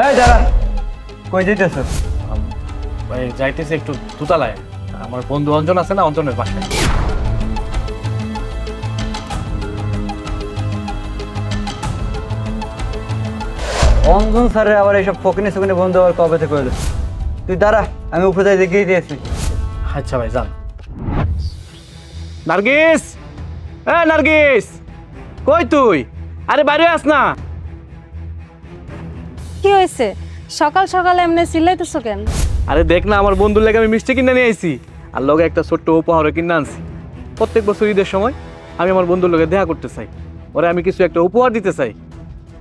এই দাঁড়া, কই যাইতেছ? যাইতেছে একটু দুতলায়, আমার বন্ধু অঞ্জন আছে না, অঞ্জনের বাসায়। অঞ্জন স্যারের আবার এইসব ফকিনি সুকিনি বন্ধু আবার কবে থেকে হলো? তুই দাঁড়া, আমি উপরে যাই দেখিয়ে দিয়েছি। আচ্ছা ভাই যান। নার্গিস, নার্গিস কই তুই? আরে বাইরে আস না। কি হয়েছে? সকাল সকাল এমনি চিল্লাইতেছো কেন? আরে দেখ না, আমার বন্ধুর লেগে আমি মিষ্টি কিনে নিয়ে আইছি, আর লগে একটা ছোট্ট উপহারও কিনে আনছি। প্রত্যেক বছর ঈদের সময় আমি আমার বন্ধুর লগে দেখা করতে চাই, ওরে আমি কিছু একটা উপহার দিতে চাই,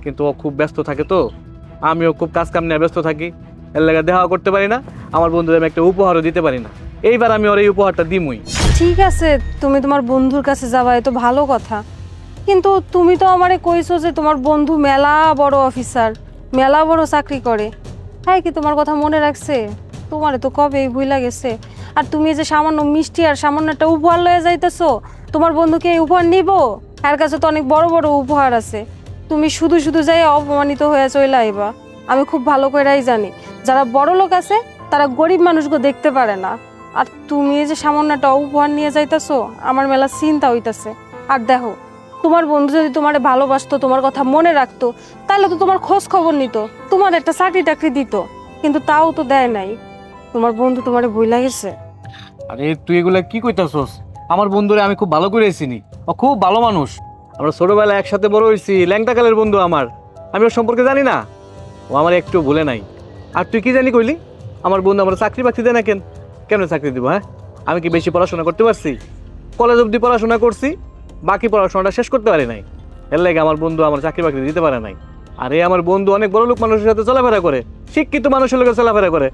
কিন্তু ও খুব ব্যস্ত থাকে, তো আমিও খুব কাজ কাম নিয়ে ব্যস্ত থাকি, এর লেগে দেখা করতে পারি না। আমার বন্ধুদের আমি একটা উপহারও দিতে পারি না। এইবার আমি ওর এই উপহারটা দিমই। ঠিক আছে, তুমি তোমার বন্ধুর কাছে যাবা, এ তো ভালো কথা, কিন্তু তুমি তো আমারে কইছো যে তোমার বন্ধু মেলা বড় অফিসার, মেলা বড় চাকরি করে। হ্যাঁ, কি তোমার কথা মনে রাখছে? তোমারে তো কবেই ভুইলা গেছে। আর তুমি যে সামান্য মিষ্টি আর সামান্য একটা উপহার লয়ে যাইতেছো, তোমার বন্ধুকে এই উপহার নিব? এর কাছে তো অনেক বড় বড় উপহার আছে। তুমি শুধু শুধু যাই অপমানিত হয়ে চলে আইবা। আমি খুব ভালো করেই জানি, যারা বড় লোক আছে তারা গরিব মানুষকে দেখতে পারে না। আর তুমি যে সামান্য একটা উপহার নিয়ে যাইতেছো, আমার মেলা চিন্তা হইতাছে। আর দেখো, তোমার বন্ধু যদি তোমারে ভালোবাসতো, তোমার কথা মনে রাখতো, তাহলে তো তোমার খোঁজ খবর নিত, তোমার একটা চাকরি টাকরি দিত, কিন্তু তাও তো দেয় নাই। তোমার বন্ধু তোমারে ভুইলা গেছে। আরে তুই এগুলা কি কইতাছস? আমার বন্ধুরে আমি খুব ভালো করে চিনি, ও খুব ভালো মানুষ। আমরা ছোটবেলায় একসাথে বড় হয়েছি, ল্যাংটাকালের বন্ধু আমার। আমি ওর সম্পর্কে জানি না? ও আমার একটু ভুলে নাই। আর তুই কি জানি কইলি আমার বন্ধু আমার চাকরি বাকরি দেয় না? কেন চাকরি দিব? হ্যাঁ, আমি কি বেশি পড়াশোনা করতে পারছি? কলেজ অবধি পড়াশোনা করছি, বাকি পড়াশোনাটা শেষ করতে পারি নাই। এর লাগে আমার বন্ধু আমার চাকরি বাকরি দিতে পারে নাই। আর এই আমার বন্ধু অনেক বড় লোক মানুষের সাথে চলাফেরা করে, শিক্ষিত মানুষের লোকের চলাফেরা করে।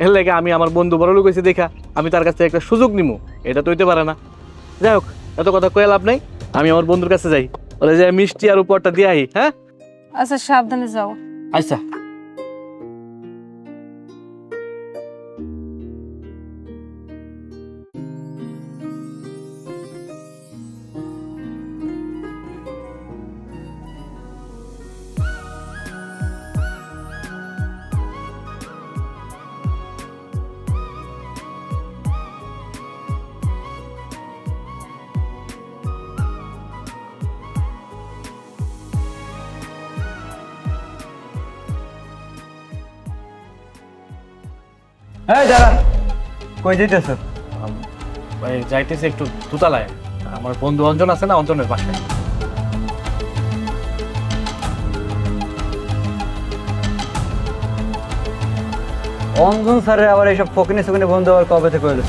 এর লাগে আমি আমার বন্ধু বড় লোক হয়েছে দেখা আমি তার কাছ থেকে একটা সুযোগ নিবো, এটা তো হইতে পারে না। যাই হোক, এত কথা কয়ে লাভ নাই, আমি আমার বন্ধুর কাছে যাই, ওরা যে মিষ্টি আর উপহারটা দিয়ে আই। হ্যাঁ আচ্ছা, সাবধানে যাও। আচ্ছা। এই দাঁড়া, কই যাইতেছ? যাইতেছে একটু দুতলায়, আমার বন্ধু অঞ্জন আছে না, অঞ্জনের বাসায়। অঞ্জন স্যারের আবার এইসব ফকিনি সুকিনি বন্ধু আবার কবে থেকে হলো?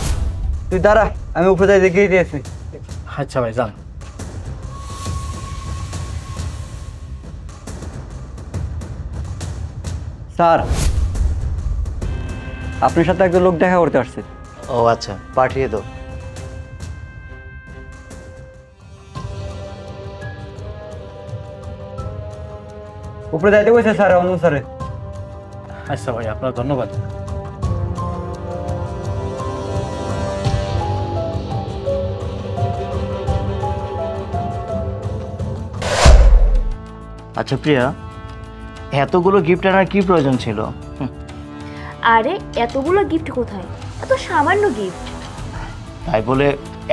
তুই দাঁড়া, আমি উপরে যাই দেখিয়ে দিয়েছি। আচ্ছা ভাই যান। স্যার, আপনার সাথে একজন লোক দেখা করতে আসছে। ও আচ্ছা, পাঠিয়ে দাও। উপরে যাইতে বলছে স্যার, অঞ্জন স্যারে। আচ্ছা ভাই, আপনার ধন্যবাদ। আচ্ছা প্রিয়া, এতগুলো গিফট আনার কি প্রয়োজন ছিল? আরে এতগুলো গিফট কোথায়, এত সামান্য গিফট। তাই বলে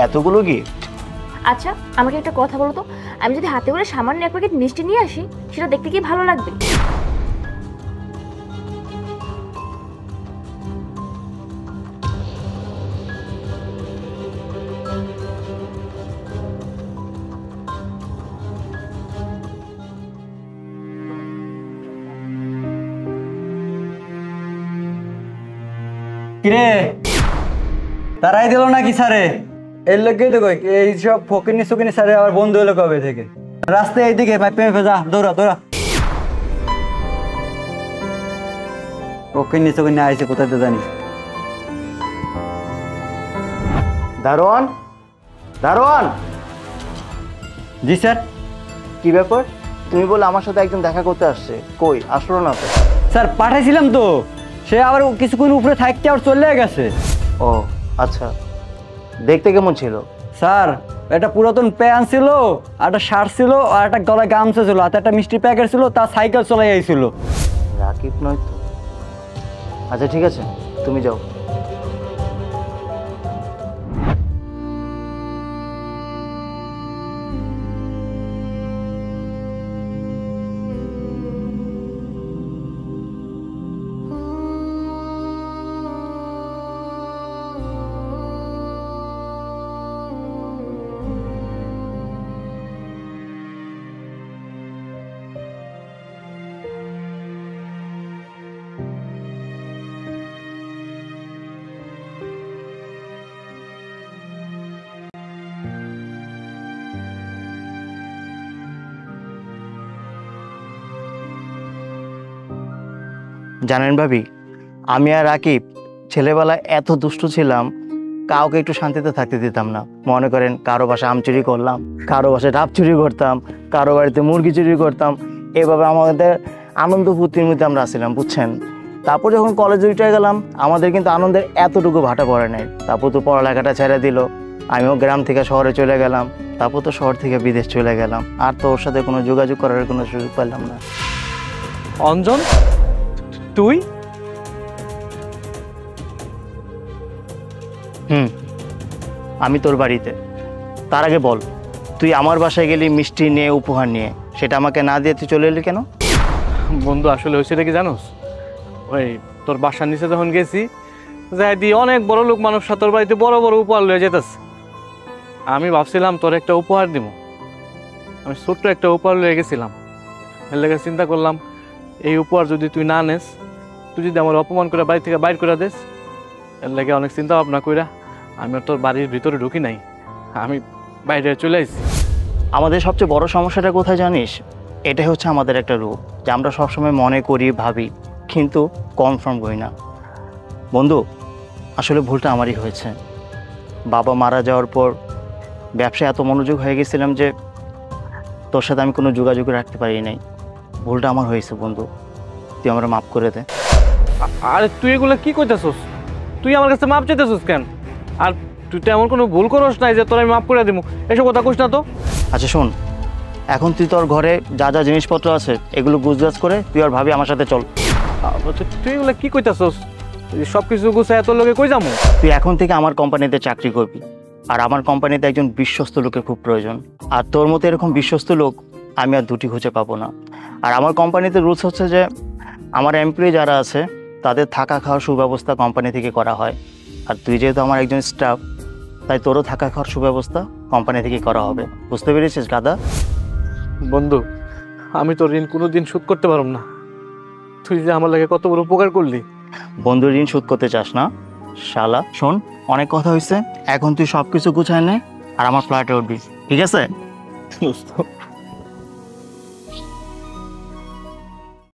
এতগুলো গিফট? আচ্ছা আমাকে একটা কথা বলো তো, আমি যদি হাতে করে সামান্য এক প্যাকেট মিষ্টি নিয়ে আসি, সেটা দেখতে কি ভালো লাগবে? কিরে, তারাই দিল নাকি স্যারে? এর লোকই তো কই এইসব ফকিনি সুকিনি স্যারে আবার বন্ধু হলো কবে থেকে? রাস্তায় এইদিকে যা, দৌড়া দৌড়া। ফকিনি সুকিনি আইছে কোথায় তো জানিস। দারোয়ান, দারোয়ান। জি স্যার। কি ব্যাপার? তুমি বলে আমার সাথে একজন দেখা করতে আসছে, কই আসলো না তো? স্যার পাঠাইছিলাম তো, সে আবার কিছুক্ষণ উপরে থাকতে আবার চলে গেছে। ও আচ্ছা, দেখতে কেমন ছিল? স্যার একটা পুরাতন প্যান্ট ছিল, আর একটা শার্ট ছিল, আর একটা গলায় গামছা ছিল, আর একটা মিষ্টি প্যাকেট ছিল, তার সাইকেল চলে যাইছিল। রাকিব নয় তো? আচ্ছা ঠিক আছে, তুমি যাও। জানেন ভাবি, আমি আর রাকিব ছেলেবেলায় এত দুষ্ট ছিলাম, কাউকে একটু শান্তিতে থাকতে দিতাম না। মনে করেন কারো বাসায় আম চুরি করলাম, কারো বাসায় ডাব চুরি করতাম, কারো বাড়িতে মুরগি চুরি করতাম। এভাবে আমাদের আনন্দ ফুর্তির মধ্যে আমরা আসছিলাম, বুঝছেন। তারপর যখন কলেজে উঠে গেলাম, আমাদের কিন্তু আনন্দের এতটুকু ভাটা পড়ে নাই। তারপর তো পড়ালেখাটা ছেড়ে দিল, আমিও গ্রাম থেকে শহরে চলে গেলাম, তারপর তো শহর থেকে বিদেশ চলে গেলাম। আর তো ওর সাথে কোনো যোগাযোগ করার কোনো সুযোগ পেলাম না। অঞ্জন, তুই? আমি তোর বাড়িতে। তার আগে বল, তুই আমার বাসায় গেলি মিষ্টি নিয়ে, উপহার নিয়ে, সেটা আমাকে না দিয়ে তুই চলে এলি কেন? বন্ধু আসলে হয়েছে কি জানোস, ওই তোর বাসার নিচে যখন গেছি, যাই দিয়ে অনেক বড় লোক মানুষরা তোর বাড়িতে বড় বড় উপহার লয়ে যেতেছে। আমি ভাবছিলাম তোর একটা উপহার দিব, আমি ছোট্ট একটা উপহার লয়ে গেছিলাম। এর লেগে চিন্তা করলাম, এই উপহার যদি তুই না নেস, তুই যদি আমার অপমান করে বাড়ি থেকে বাইর করে দেস, এর লেগে অনেক চিন্তা ভাবনা কইরা আমি আর তোর বাড়ির ভিতরে ঢুকি নাই, আমি বাইরে চলে আসছি। আমাদের সবচেয়ে বড় সমস্যাটা কোথায় জানিস? এটাই হচ্ছে আমাদের একটা রূপ, যে আমরা সবসময় মনে করি, ভাবি, কিন্তু কনফার্ম করি না। বন্ধু, আসলে ভুলটা আমারই হয়েছে। বাবা মারা যাওয়ার পর ব্যবসায় এত মনোযোগ হয়ে গেছিলাম যে তোর সাথে আমি কোনো যোগাযোগ রাখতে পারি নাই। ভুলটা আমার হয়েছে বন্ধু, তুই আমার মাফ করে দে। আরে তুই এগুলো কি কইতেছস? তুই আমার কাছে মাপ চাইতেছস কেন? আর তুই তো এমন কোনো ভুল করস নাই যে তোর আমি মাফ করে দিব, এসব কথা কইস না তো। আচ্ছা শোন, এখন তুই তোর ঘরে যা যা জিনিসপত্র আছে এগুলো গুজগাছ করে তুই আর ভাবি আমার সাথে চল। তুই এগুলো কি কইতেছস? সব কিছু গুছায় তোর লোকে কই যাবো? তুই এখন থেকে আমার কোম্পানিতে চাকরি করবি, আর আমার কোম্পানিতে একজন বিশ্বস্ত লোকের খুব প্রয়োজন। আর তোর মতো এরকম বিশ্বস্ত লোক আমি আর দুটি খুঁজে পাবো না। আর আমার কোম্পানিতে রুলস হচ্ছে যে আমার এমপ্লয়ি যারা আছে তাদের থাকা খাওয়ার সুব্যবস্থা কোম্পানি থেকে করা হয়। আর তুই যেহেতু আমার একজন স্টাফ, তাই তোরও থাকা খাওয়ার সুব্যবস্থা কোম্পানি থেকে করা হবে। বুঝতে পেরেছিস গাদা? বন্ধু, আমি তোর ঋণ কোনোদিন শোধ করতে পারব না। তুই যে আমার লাগে কত বড় উপকার করলি। বন্ধু, ঋণ শোধ করতে চাস না শালা? শোন, অনেক কথা হয়েছে, এখন তুই সব কিছু গুছায় নে আর আমার ফ্ল্যাটে উঠবি, ঠিক আছে?